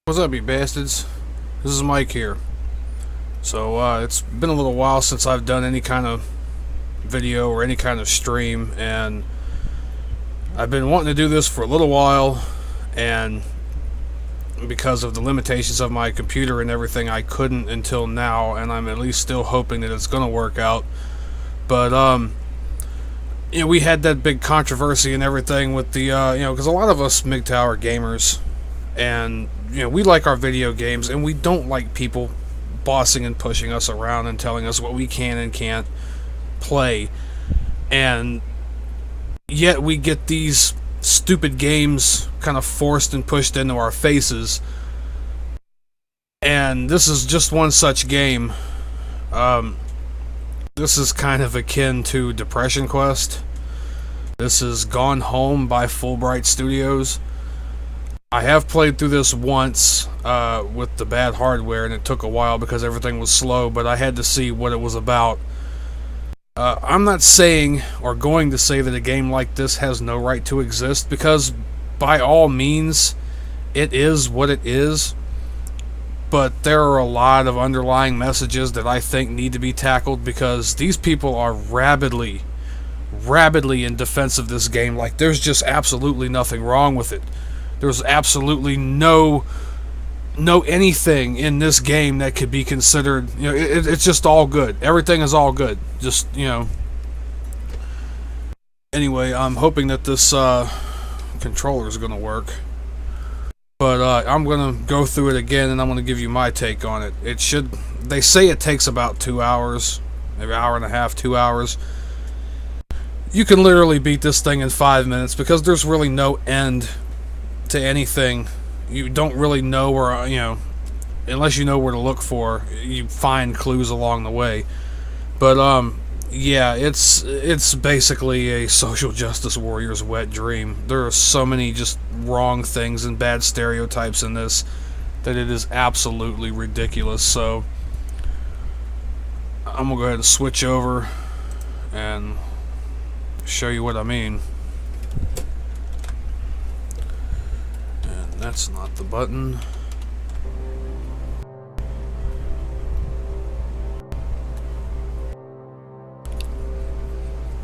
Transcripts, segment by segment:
What's up, you bastards? This is Mike here. So, it's been a little while since I've done any kind of video or any kind of stream, and I've been wanting to do this for a little while, and because of the limitations of my computer and everything, I couldn't until now, and I'm at least still hoping that it's gonna work out. But, we had that big controversy and everything with the, because a lot of us MGTOW are gamers, and we like our video games, and we don't like people bossing and pushing us around and telling us what we can and can't play. And yet we get these stupid games kind of forced and pushed into our faces. And this is just one such game. This is kind of akin to Depression Quest. This is Gone Home by Fulbright Studios. I have played through this once with the bad hardware, and it took a while because everything was slow, but I had to see what it was about. I'm not saying or going to say that a game like this has no right to exist, because by all means it is what it is, but there are a lot of underlying messages that I think need to be tackled, because these people are rabidly in defense of this game. Like, there's just absolutely nothing wrong with it. There's absolutely no anything in this game that could be considered, it's just all good. Everything is all good. Just, Anyway, I'm hoping that this controller is going to work. But I'm going to go through it again, and I'm going to give you my take on it. They say it takes about 2 hours, maybe an hour and a half, 2 hours. You can literally beat this thing in 5 minutes, because there's really no end to anything. You don't really know where, unless you know where to look for, you find clues along the way. But yeah, it's basically a social justice warrior's wet dream. There are so many just wrong things and bad stereotypes in this that it is absolutely ridiculous. So I'm gonna go ahead and switch over and show you what I mean. That's not the button.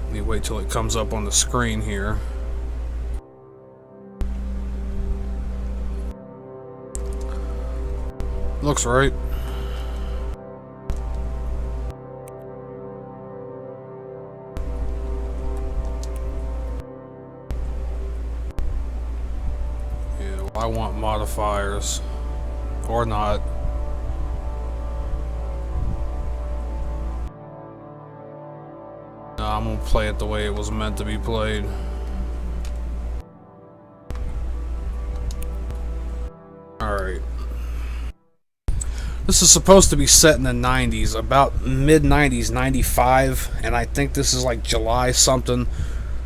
Let me wait till it comes up on the screen here. Looks right. I want modifiers, or not. No, I'm gonna play it the way it was meant to be played. Alright. This is supposed to be set in the 90s, about mid-90s, 95, and I think this is like July something.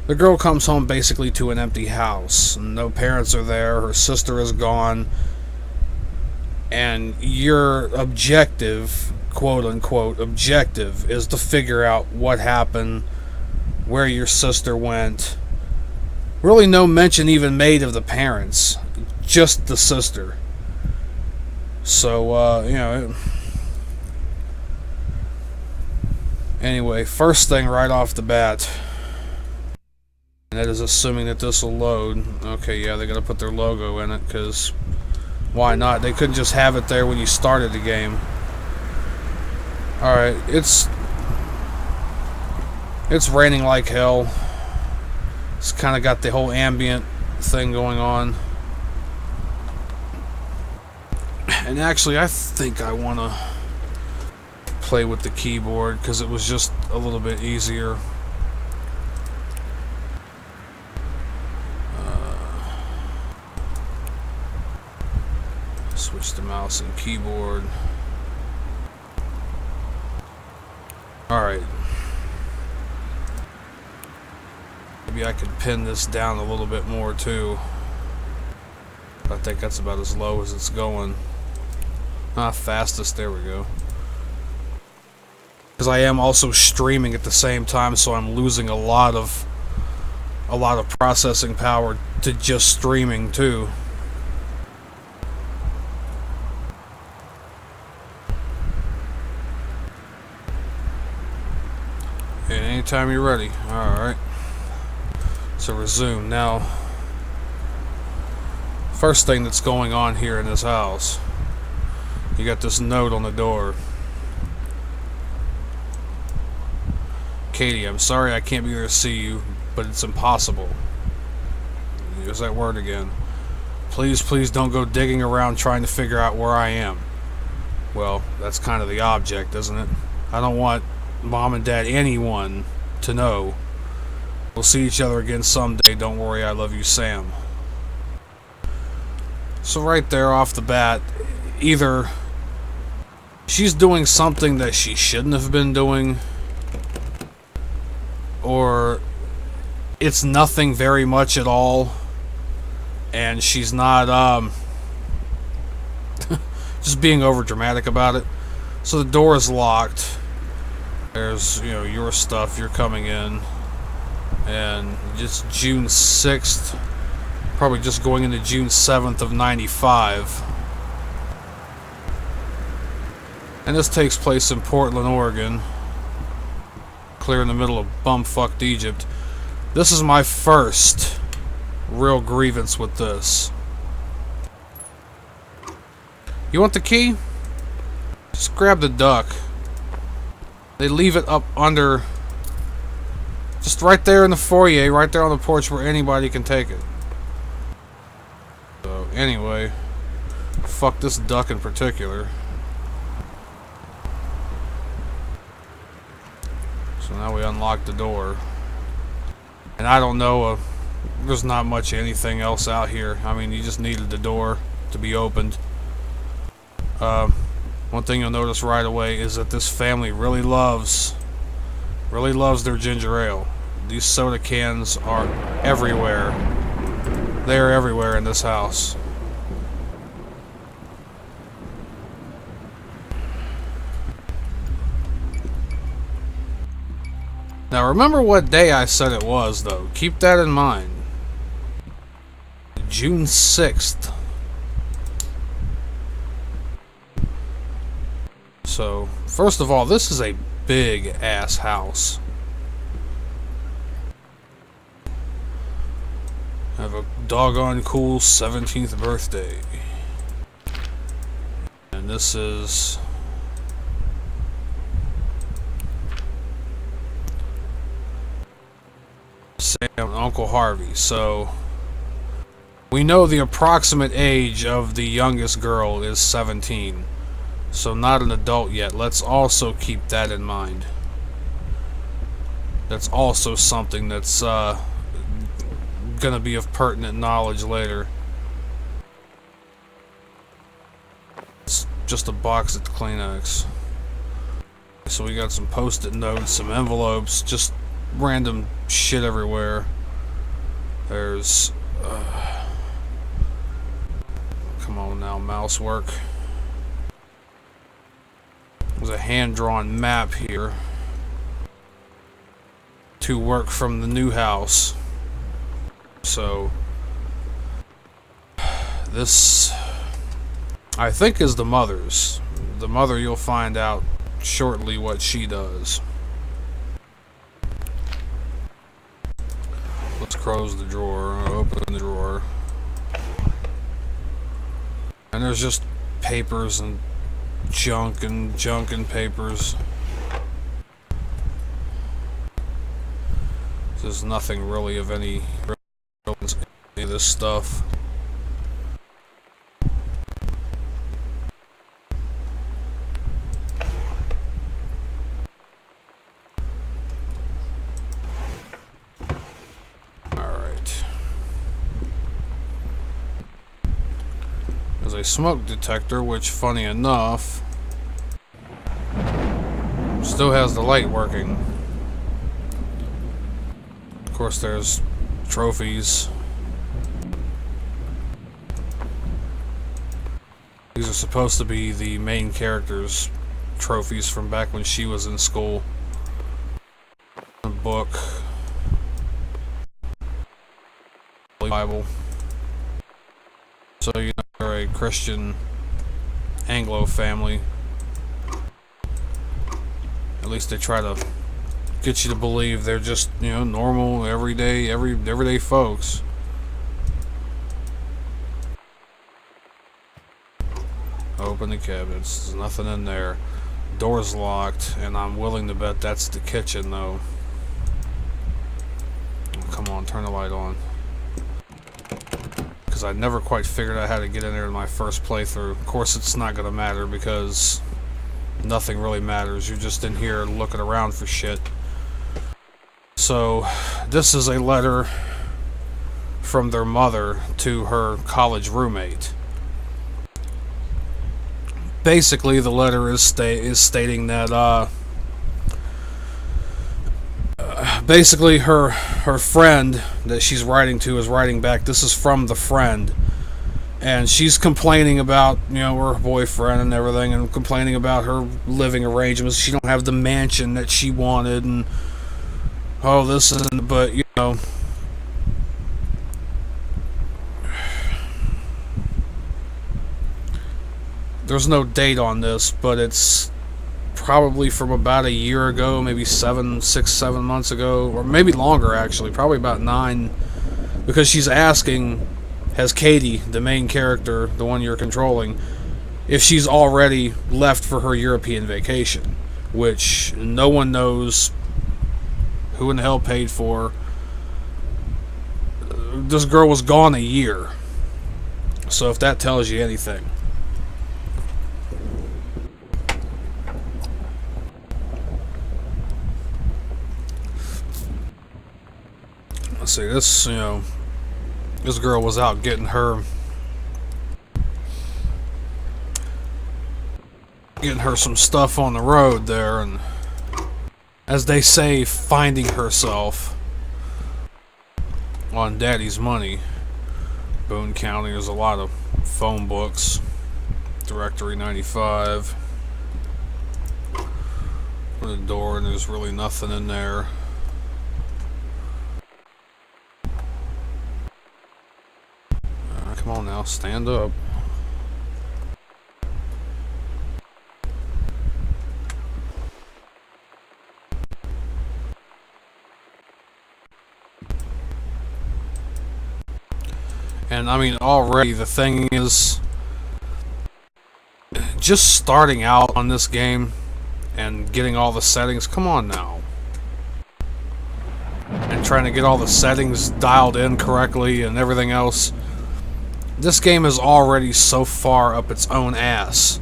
The girl comes home basically to an empty house. No parents are there. Her sister is gone. And your objective, quote-unquote, objective, is to figure out what happened, where your sister went. Really no mention even made of the parents. Just the sister. So, Anyway, first thing right off the bat. And that is assuming that this will load. Okay, yeah, they're going to put their logo in it, because why not? They couldn't just have it there when you started the game. Alright, it's raining like hell. It's kind of got the whole ambient thing going on. And actually, I think I want to play with the keyboard, because it was just a little bit easier. Switch to mouse and keyboard. Alright. Maybe I could pin this down a little bit more too. I think that's about as low as it's going. Fastest, there we go. Because I am also streaming at the same time, so I'm losing a lot of processing power to just streaming too. Anytime you're ready. Alright. So resume. Now, first thing that's going on here in this house, you got this note on the door. Katie, I'm sorry I can't be there to see you, but it's impossible. There's that word again. Please, please don't go digging around trying to figure out where I am. Well, that's kind of the object, isn't it? I don't want Mom and Dad, anyone, to know. We'll see each other again someday. Don't worry, I love you, Sam. So right there off the bat, either she's doing something that she shouldn't have been doing, or it's nothing very much at all, and she's not just being over dramatic about it. So the door is locked. There's, you know, your stuff, you're coming in, and it's June 6th, probably just going into June 7th of 95. And this takes place in Portland, Oregon, clear in the middle of bumfucked Egypt. This is my first real grievance with this. You want the key? Just grab the duck. They leave it up under, just right there in the foyer, right there on the porch where anybody can take it. So anyway, fuck this duck in particular. So now we unlock the door. And I don't know, there's not much anything else out here. I mean, you just needed the door to be opened. One thing you'll notice right away is that this family really loves their ginger ale. These soda cans are everywhere. They are everywhere in this house. Now remember what day I said it was, though. Keep that in mind. June 6th. So, first of all, this is a big ass house. I have a doggone cool 17th birthday. And this is Sam and Uncle Harvey. So we know the approximate age of the youngest girl is 17. So not an adult yet. Let's also keep that in mind. That's also something that's gonna be of pertinent knowledge later. It's just a box of Kleenex. So we got some post-it notes, some envelopes, just random shit everywhere. There's come on now, mouse work. There's a hand-drawn map here to work from the new house. So this, I think, is the mother's. The mother, you'll find out shortly what she does. Let's close the drawer, open the drawer. And there's just papers and junk and papers. There's nothing really of any relevance in any of this stuff. Alright. There's a smoke detector, which, funny enough, still has the light working. Of course, there's trophies. These are supposed to be the main character's trophies from back when she was in school. A book. Bible. So, you know, they're a Christian Anglo family. At least they try to get you to believe they're just, you know, normal, everyday folks. Open the cabinets. There's nothing in there. Door's locked, and I'm willing to bet that's the kitchen, though. Come on, turn the light on. Because I never quite figured out how to get in there in my first playthrough. Of course, it's not going to matter because nothing really matters. You're just in here looking around for shit. So, this is a letter from their mother to her college roommate. Basically, the letter is stating that basically her friend that she's writing to is writing back. This is from the friend, and she's complaining about, you know, her boyfriend and everything, and complaining about her living arrangements. She don't have the mansion that she wanted, and oh, this isn't. But you know, there's no date on this, but it's probably from about a year ago, maybe 7 months ago, or maybe longer actually, probably about 9, because she's asking, has Katie, the main character, the one you're controlling, if she's already left for her European vacation, which no one knows who in the hell paid for. This girl was gone a year, so if that tells you anything. Let's see, this, you know, this girl was out getting her some stuff on the road there, and as they say, finding herself on daddy's money. Boone County, there's a lot of phone books. Directory 95. Open the door and there's really nothing in there. Come on now, stand up. And I mean, already the thing is, just starting out on this game and getting all the settings, come on now. And trying to get all the settings dialed in correctly and everything else. This game is already so far up its own ass.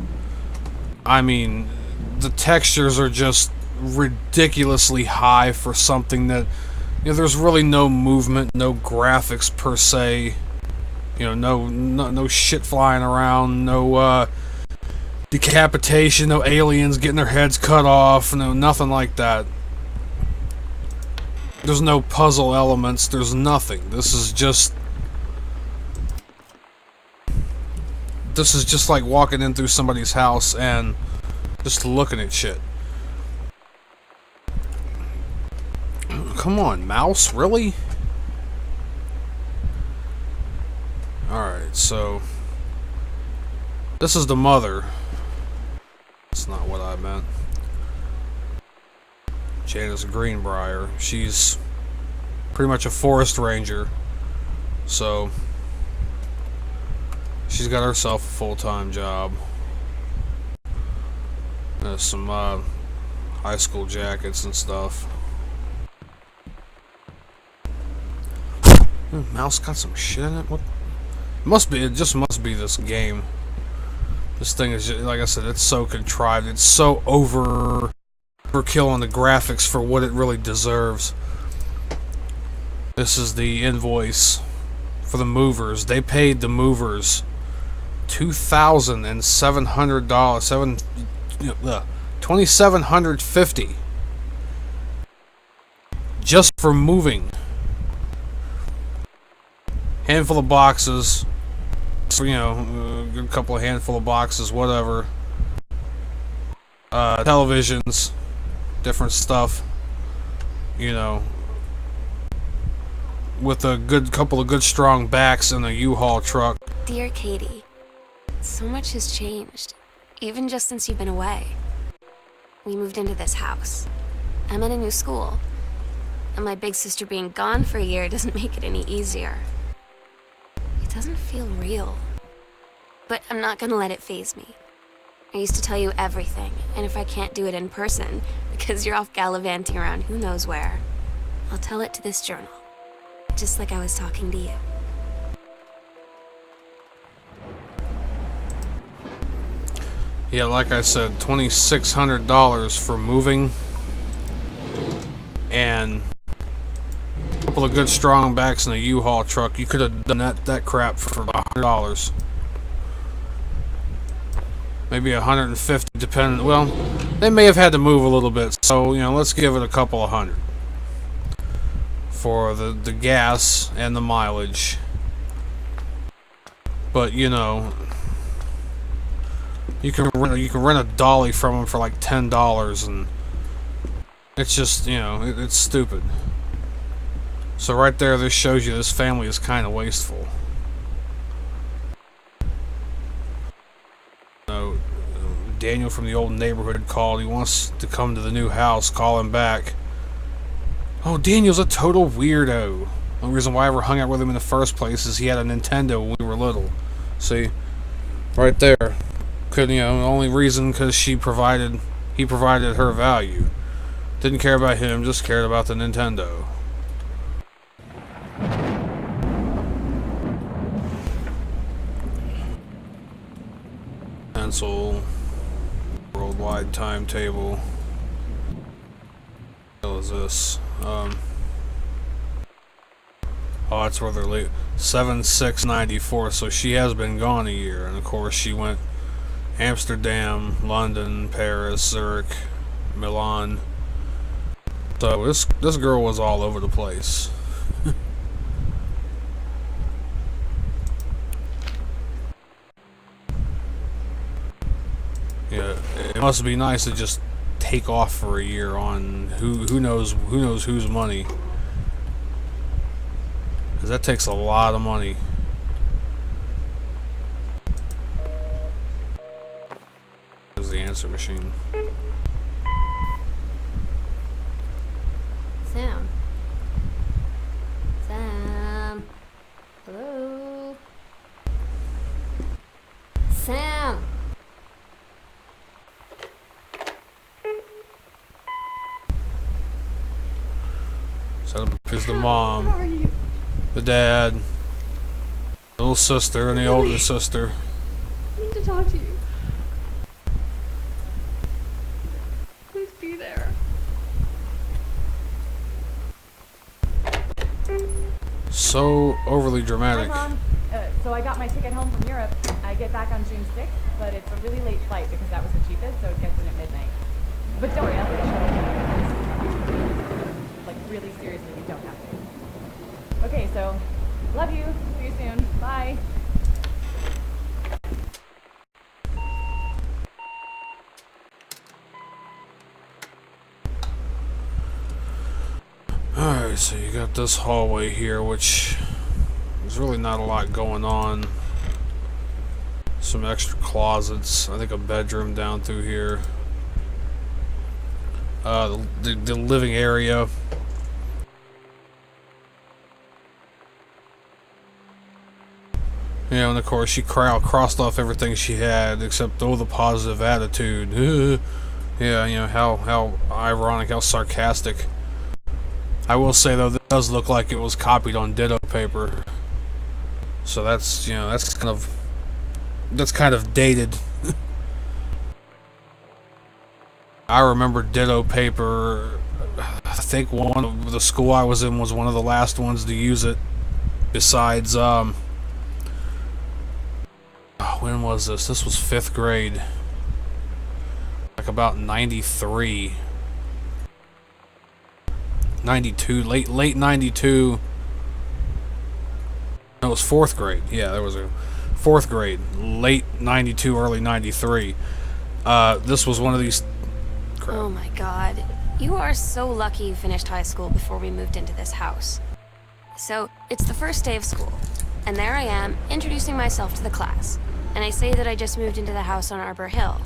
I mean, the textures are just ridiculously high for something that, you know, there's really no movement, no graphics per se. You know, no shit flying around, no decapitation, no aliens getting their heads cut off, no nothing like that. There's no puzzle elements, there's nothing. This is just like walking in through somebody's house and just looking at shit. Come on, mouse, really? Alright, so this is the mother. That's not what I meant. Janice Greenbrier. She's pretty much a forest ranger. So she's got herself a full-time job. There's some high school jackets and stuff. Mouse got some shit in it? What? It just must be this game. This thing is just, like I said, it's so contrived. It's so overkill on the graphics for what it really deserves. This is the invoice for the movers. They paid the movers $2,700, $2,750 just for moving. Handful of boxes, you know, a couple of handful of boxes, whatever. Televisions, different stuff, you know, with a couple of good strong backs and a U-Haul truck. Dear Katie, so much has changed, even just since you've been away. We moved into this house. I'm in a new school, and my big sister being gone for a year doesn't make it any easier. It doesn't feel real. But I'm not gonna let it faze me. I used to tell you everything, and if I can't do it in person, because you're off gallivanting around who knows where, I'll tell it to this journal. Just like I was talking to you. Yeah, like I said, $2,600 for moving and a couple of good strong backs in a U-Haul truck. You could have done that crap for $100. Maybe 150, depending. Well, they may have had to move a little bit, so let's give it a couple of hundred for the gas and the mileage. But you can rent a dolly from them for like $10, and it's just it's stupid. So right there, this shows you this family is kind of wasteful. Daniel from the old neighborhood called. He wants to come to the new house. Call him back. Oh, Daniel's a total weirdo. The only reason why I ever hung out with him in the first place is he had a Nintendo when we were little. See? Right there. The only reason because he provided her value. Didn't care about him, just cared about the Nintendo. Pencil. Worldwide timetable. What the hell is this? Oh, that's where they're late. 7/6/94. So she has been gone a year, and of course she went Amsterdam, London, Paris, Zurich, Milan. So this girl was all over the place. Yeah, it must be nice to just take off for a year on who knows whose money, because that takes a lot of money. There's the answer machine. Sam. Sam. Hello. Sam. So is the mom, the dad, the little sister, and the older sister. I need to talk to you. Please be there. So overly dramatic. Hi, Mom. So I got my ticket home from Europe. I get back on June 6th, but it's a really late flight because that was the cheapest, so it gets in at midnight. But don't worry, I'll get a shuttle. Like, really seriously, you don't have to. Okay, so, love you. See you soon. Bye. Alright, so you got this hallway here, which there's really not a lot going on. Some extra closets. I think a bedroom down through here. The living area. And of course she crossed off everything she had except the positive attitude. Yeah, how ironic, how sarcastic. I will say though, this does look like it was copied on Ditto paper. So that's that's kind of dated. I remember Ditto paper. I think one of the school I was in was one of the last ones to use it. Besides, when was this? This was 5th grade. Like about 93. 92, late 92. No, it was 4th grade. Yeah, there was a 4th grade. Late 92, early 93. This was one of these... Crap. Oh my god. You are so lucky you finished high school before we moved into this house. So, it's the first day of school, and there I am, introducing myself to the class. And I say that I just moved into the house on Arbor Hill.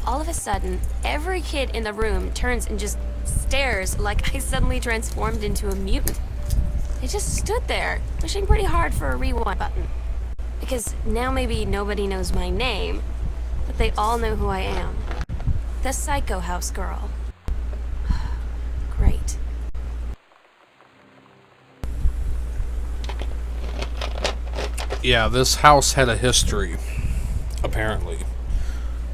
all of a sudden, every kid in the room turns and just stares like I suddenly transformed into a mutant. I just stood there, wishing pretty hard for a rewind button. Because now maybe nobody knows my name, but they all know who I am. The Psycho House girl. Great. Yeah, this house had a history, apparently.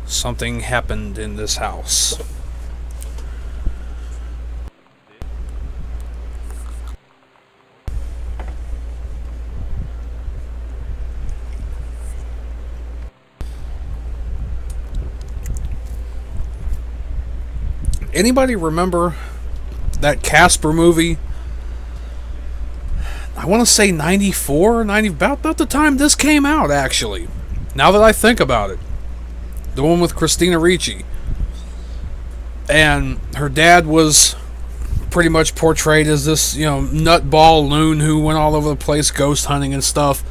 Something happened in this house. Anybody remember that Casper movie? I want to say 94, about the time this came out, actually. Now that I think about it. The one with Christina Ricci. And her dad was pretty much portrayed as this, nutball loon who went all over the place ghost hunting and stuff.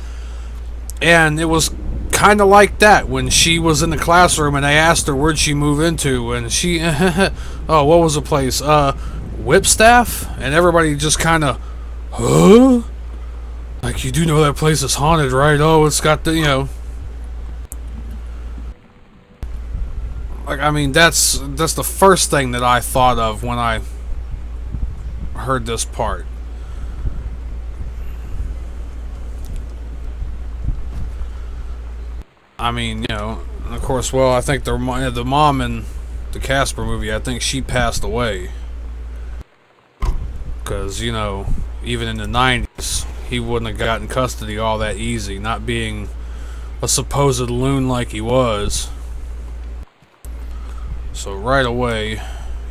And it was kind of like that when she was in the classroom and they asked her where'd she move into, and she oh, what was the place, Whipstaff, and everybody just kind of, huh, like, you do know that place is haunted, right? Oh, it's got the, like, I mean, that's the first thing that I thought of when I heard this part. I mean, of course, well, I think the mom in the Casper movie, I think she passed away. Because, even in the 90s, he wouldn't have gotten custody all that easy, not being a supposed loon like he was. So right away,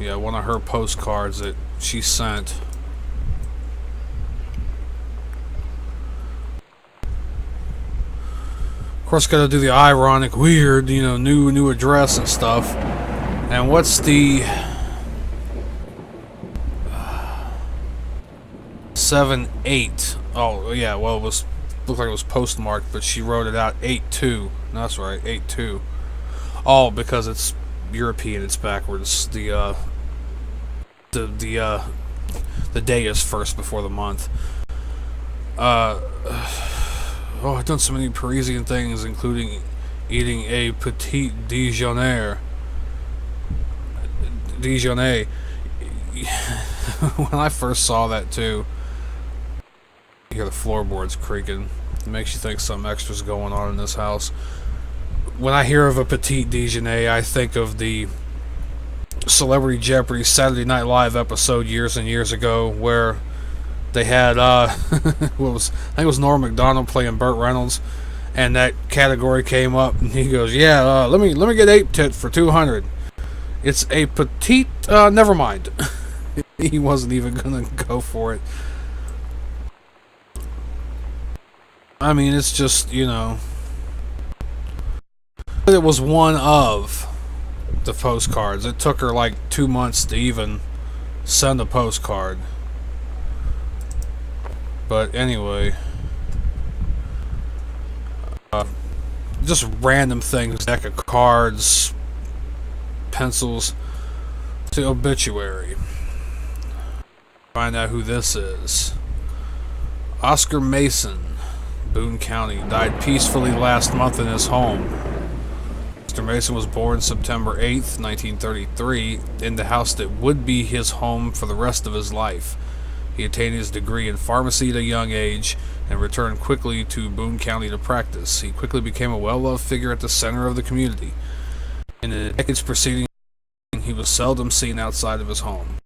yeah, one of her postcards that she sent. Of course, got to do the ironic, weird, new address and stuff. And what's the 7-8? Oh yeah, well, looked like it was postmarked, but she wrote it out 8-2. No, that's right, 8-2. Oh, because it's European, it's backwards. The day is first before the month. Oh, I've done so many Parisian things, including eating a petit déjeuner. When I first saw that, too, you hear the floorboards creaking. It makes you think something extra's going on in this house. When I hear of a petit déjeuner, I think of the Celebrity Jeopardy Saturday Night Live episode years and years ago, where they had I think it was Norm Macdonald playing Burt Reynolds, and that category came up, and he goes, "Yeah, let me get ape tit for 200. It's a petite. Never mind." He wasn't even gonna go for it. I mean, it's just, it was one of the postcards. It took her like 2 months to even send a postcard. But anyway, just random things, deck of cards, pencils, to obituary. Find out who this is. Oscar Mason, Boone County, died peacefully last month in his home. Mr. Mason was born September 8th, 1933, in the house that would be his home for the rest of his life. He attained his degree in pharmacy at a young age and returned quickly to Boone County to practice. He quickly became a well-loved figure at the center of the community. In the decades preceding, he was seldom seen outside of his home.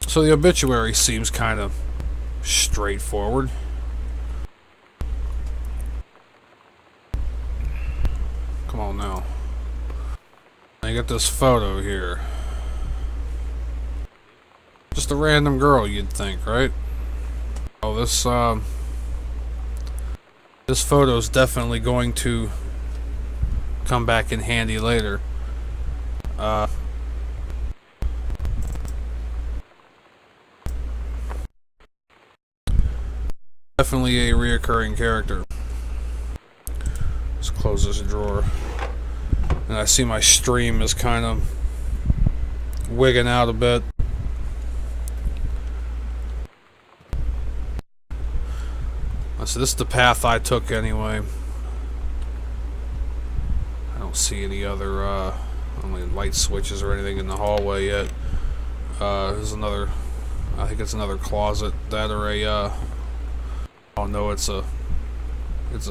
So the obituary seems kind of straightforward. Come on now. I got this photo here. Just a random girl, you'd think, right? Oh, this This photo is definitely going to come back in handy later. Definitely a reoccurring character. Let's close this drawer. And I see my stream is kind of wigging out a bit. So this is the path I took anyway. I don't see any other light switches or anything in the hallway yet. There's another, I think it's another closet. That or a oh no, it's a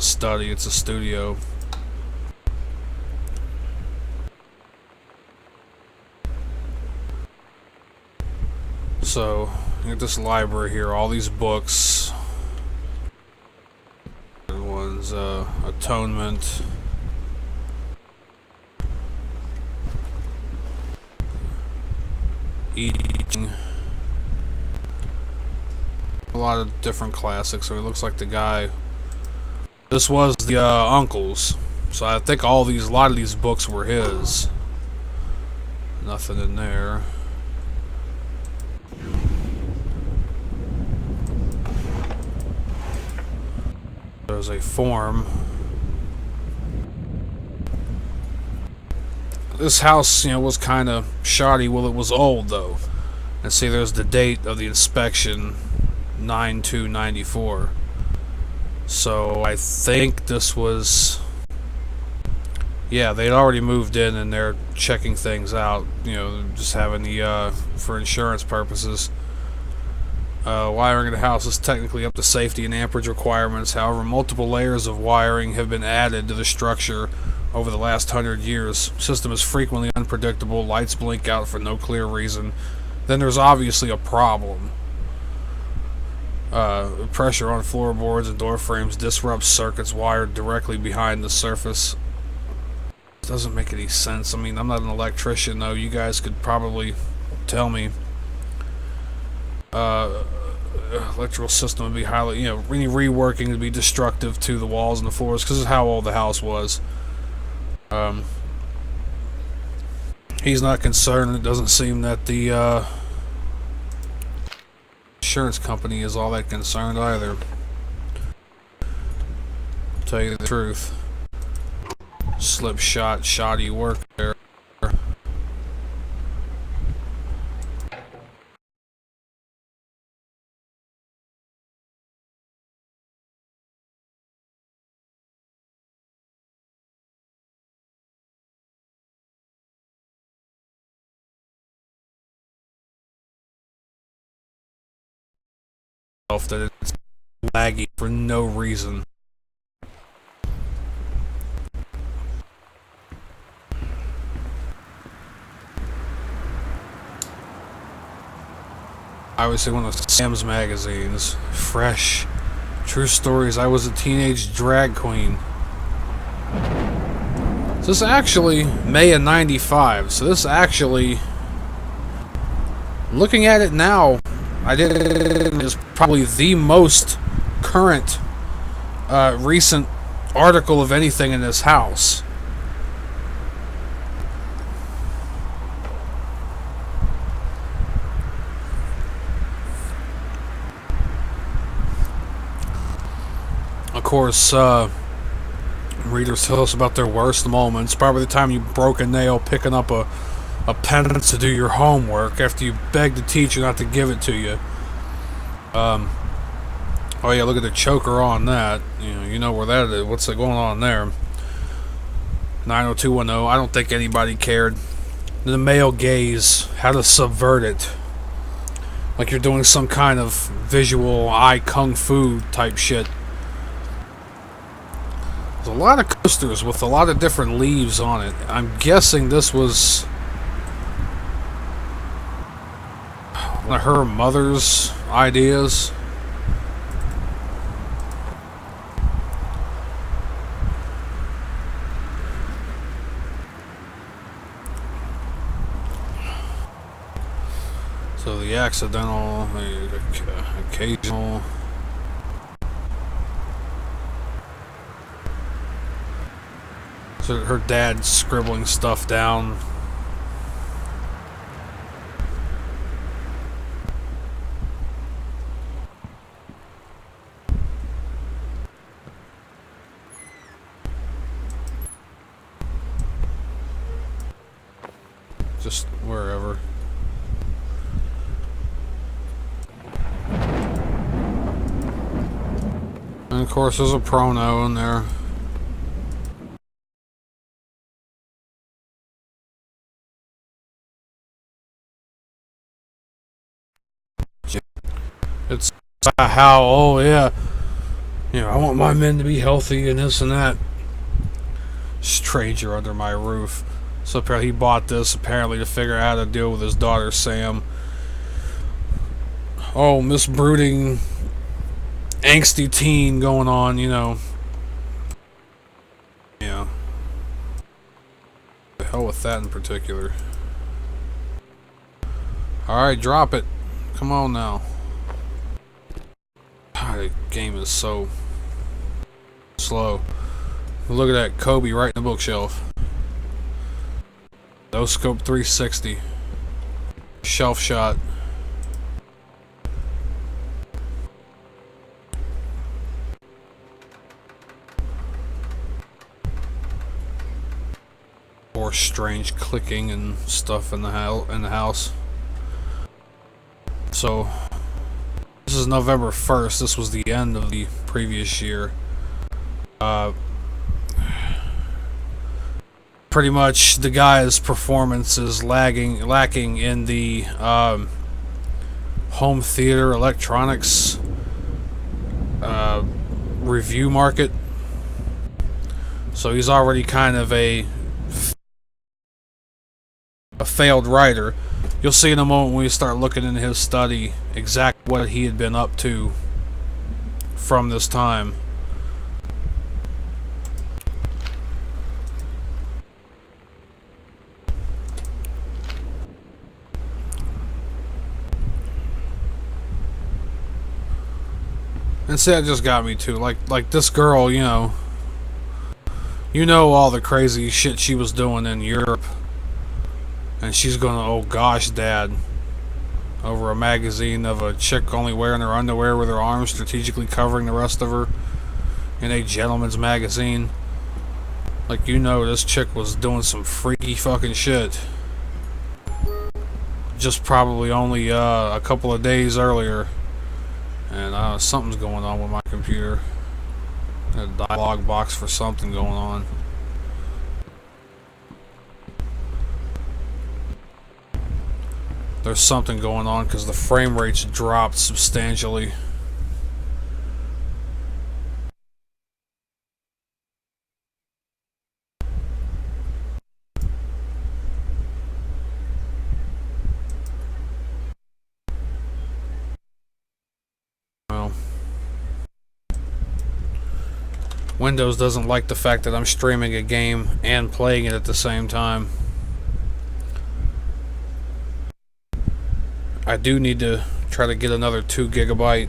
study, it's a studio. So, you get this library here, all these books. One's Atonement. Eating. A lot of different classics, so it looks like the guy. This was the uncle's, so I think a lot of these books were his. Nothing in there. There's a form. This house, you know, was kind of shoddy. Well, it was old though. And see, there's the date of the inspection, 9/2/94. So I think this was, yeah, they'd already moved in and they're checking things out. You know, just having the for insurance purposes. Wiring of the house is technically up to safety and amperage requirements. However, multiple layers of wiring have been added to the structure over the last 100 years. System is frequently unpredictable. Lights blink out for no clear reason. Then there's obviously a problem. Pressure on floorboards and door frames disrupts circuits wired directly behind the surface. Doesn't make any sense. I mean, I'm not an electrician though. You guys could probably tell me. Electrical system would be highly, you know, any reworking would be destructive to the walls and the floors because of how old the house was. He's not concerned. It doesn't seem that the insurance company is all that concerned either. Tell you the truth. Slipshot, shoddy work there. That it's laggy for no reason. I would say one of Sam's magazines. Fresh. True stories. I was a teenage drag queen. So this is actually May of '95. So this actually, looking at it now, is probably the most current recent article of anything in this house. Of course, readers tell us about their worst moments. Probably the time you broke a nail picking up a pen to do your homework after you begged the teacher not to give it to you. Oh yeah, look at the choker on that. You know where that is. What's going on there? 90210. I don't think anybody cared. The male gaze, how to subvert it. Like you're doing some kind of visual eye kung fu type shit. There's a lot of coasters with a lot of different leaves on it. I'm guessing this was one of her mother's ideas. So the accidental, the occasional. So her dad scribbling stuff down. Just wherever. And of course there's a prono in there. It's how, oh yeah, you know, I want my men to be healthy and this and that. Stranger under my roof. So apparently he bought this apparently to figure out how to deal with his daughter Sam. Oh, misbrooding, angsty teen going on, you know. Yeah. The hell with that in particular. Alright, drop it. Come on now. God, the game is so slow. Look at that Kobe right in the bookshelf. No scope 360. Shelf shot. More strange clicking and stuff in the house. So this is November 1st. This was the end of the previous year. Pretty much the guy's performance is lacking in the home theater electronics review market. So he's already kind of a failed writer. You'll see in a moment when we start looking into his study exactly what he had been up to from this time. And see, that just got me too. Like this girl, you know all the crazy shit she was doing in Europe, and she's going, oh gosh, Dad, over a magazine of a chick only wearing her underwear with her arms strategically covering the rest of her in a gentleman's magazine. Like, you know, this chick was doing some freaky fucking shit. Just probably only a couple of days earlier. And something's going on with my computer. A dialog box for something going on. There's something going on because the frame rate's dropped substantially. Well, Windows doesn't like the fact that I'm streaming a game and playing it at the same time. I do need to try to get another 2 gigabyte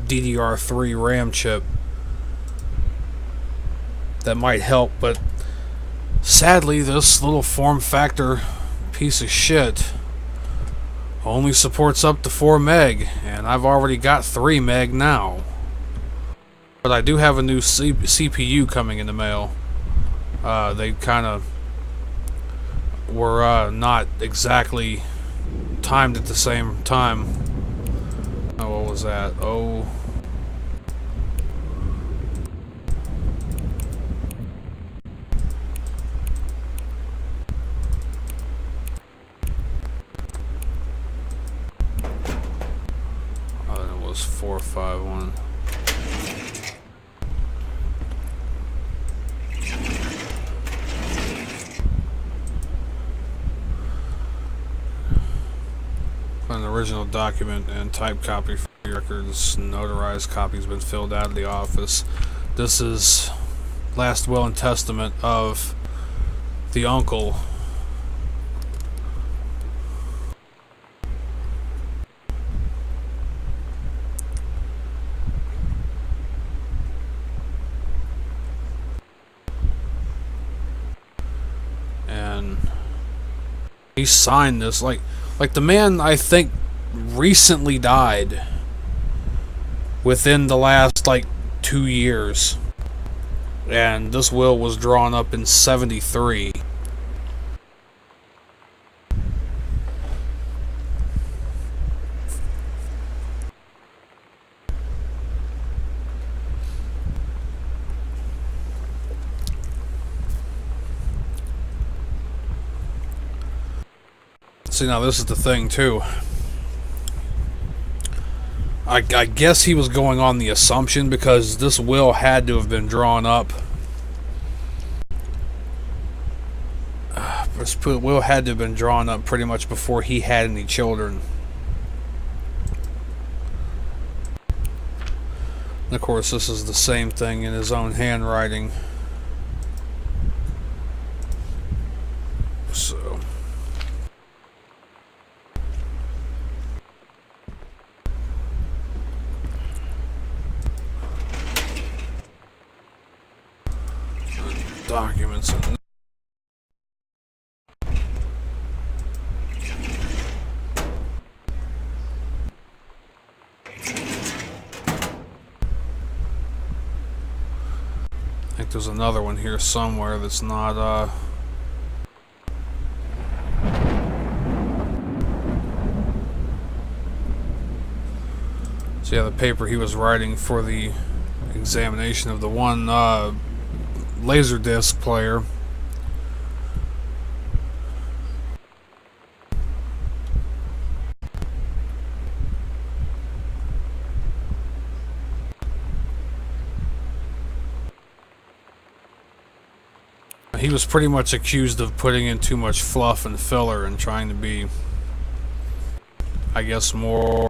DDR3 RAM chip. That might help, but sadly this little form factor piece of shit only supports up to 4 meg, and I've already got 3 meg now. But I do have a new CPU coming in the mail. They kind of were not exactly timed at the same time. Oh, what was that? Oh. Oh, it was 451. An original document and type copy for your records. Notarized copy has been filled out of the office. This is last will and testament of the uncle. he signed this. Like the man, I think, recently died within the last, like, 2 years. And this will was drawn up in 73. See, now this is the thing, too. I guess he was going on the assumption, because this will had to have been drawn up. This will had to have been drawn up pretty much before he had any children. And of course, this is the same thing in his own handwriting. So... documents and I think there's another one here somewhere that's not so yeah, the paper he was writing for the examination of the one Laserdisc player. He was pretty much accused of putting in too much fluff and filler and trying to be, I guess, more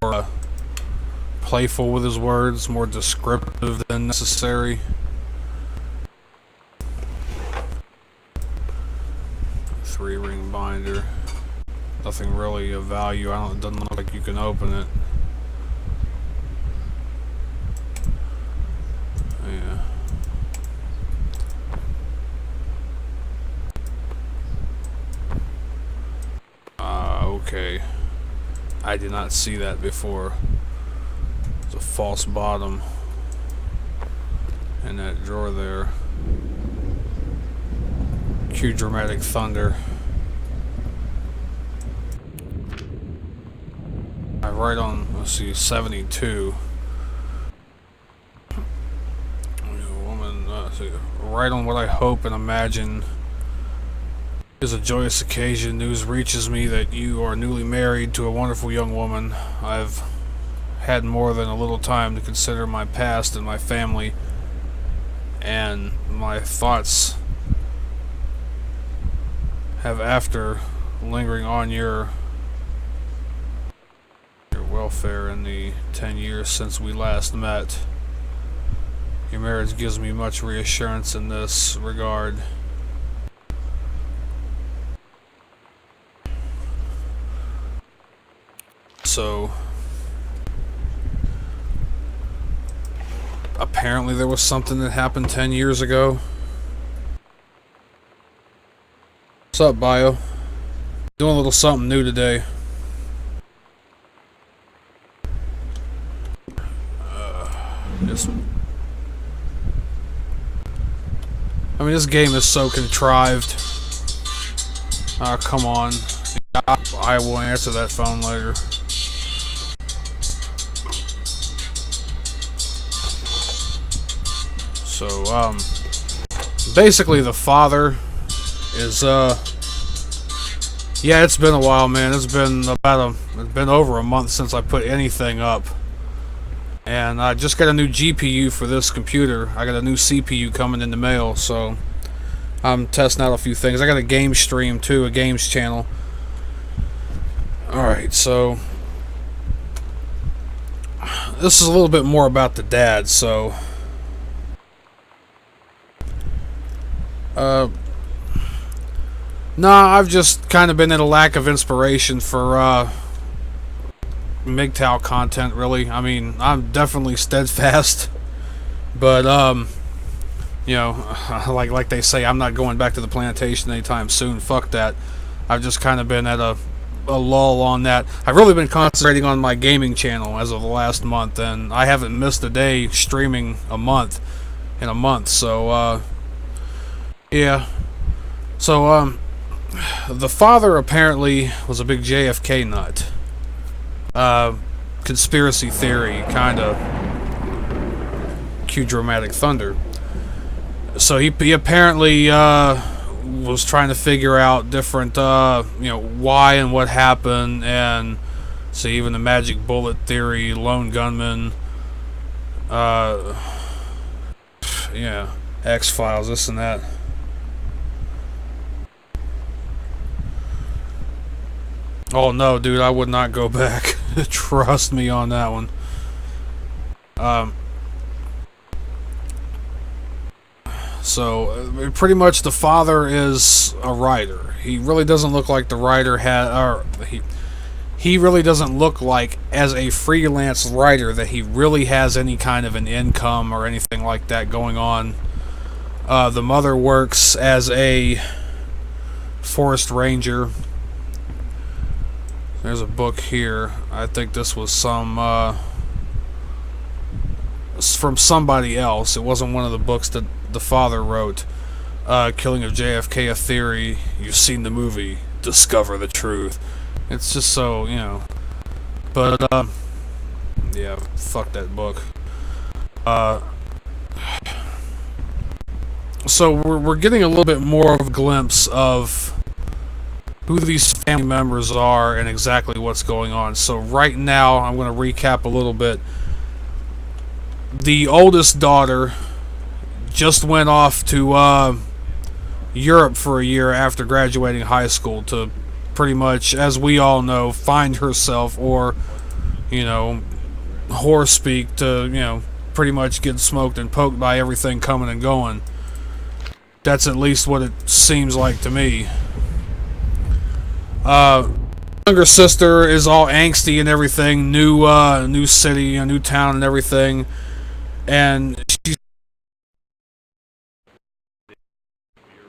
playful with his words, more descriptive than necessary. Three-ring binder. Nothing really of value. It doesn't look like you can open it. Yeah. Okay. I did not see that before. There's a false bottom in that drawer there. Cue dramatic thunder. I write on, let's see, 72. Woman, see, write on what I hope and imagine is a joyous occasion. News reaches me that you are newly married to a wonderful young woman. I've had more than a little time to consider my past and my family, and my thoughts have, after lingering on your welfare in the 10 years since we last met. Your marriage gives me much reassurance in this regard. So apparently there was something that happened 10 years ago. What's up, Bio? Doing a little something new today. I mean, this game is so contrived. Oh, come on. I will answer that phone later. So, basically the father is, yeah, it's been a while, man. It's been over a month since I put anything up. And I just got a new GPU for this computer. I got a new CPU coming in the mail, so I'm testing out a few things. I got a game stream too, a games channel. Alright, so this is a little bit more about the dad, so nah, I've just kind of been in a lack of inspiration for MGTOW content, really. I mean, I'm definitely steadfast, but you know, like they say, I'm not going back to the plantation anytime soon. Fuck that. I've just kind of been at a lull on that. I've really been concentrating on my gaming channel as of the last month, and I haven't missed a day streaming in a month. So yeah. So the father apparently was a big JFK nut. Conspiracy theory, kind of. Cue dramatic thunder. So he apparently was trying to figure out different, why and what happened, and so even the magic bullet theory, lone gunman, yeah, X-Files, this and that. Oh no, dude, I would not go back. Trust me on that one. So, pretty much the father is a writer. He really doesn't look like the writer he really doesn't look like, as a freelance writer, that he really has any kind of an income or anything like that going on. The mother works as a forest ranger. There's a book here. I think this was from somebody else. It wasn't one of the books that the father wrote. Killing of JFK, a theory. You've seen the movie. Discover the truth. It's just so, But, yeah, fuck that book. So we're getting a little bit more of a glimpse of who these family members are and exactly what's going on. So right now, I'm going to recap a little bit. The oldest daughter just went off to Europe for a year after graduating high school to pretty much, as we all know, find herself, or, whore speak, to, pretty much get smoked and poked by everything coming and going. That's at least what it seems like to me. Younger sister is all angsty and everything, new city, a new town and everything, and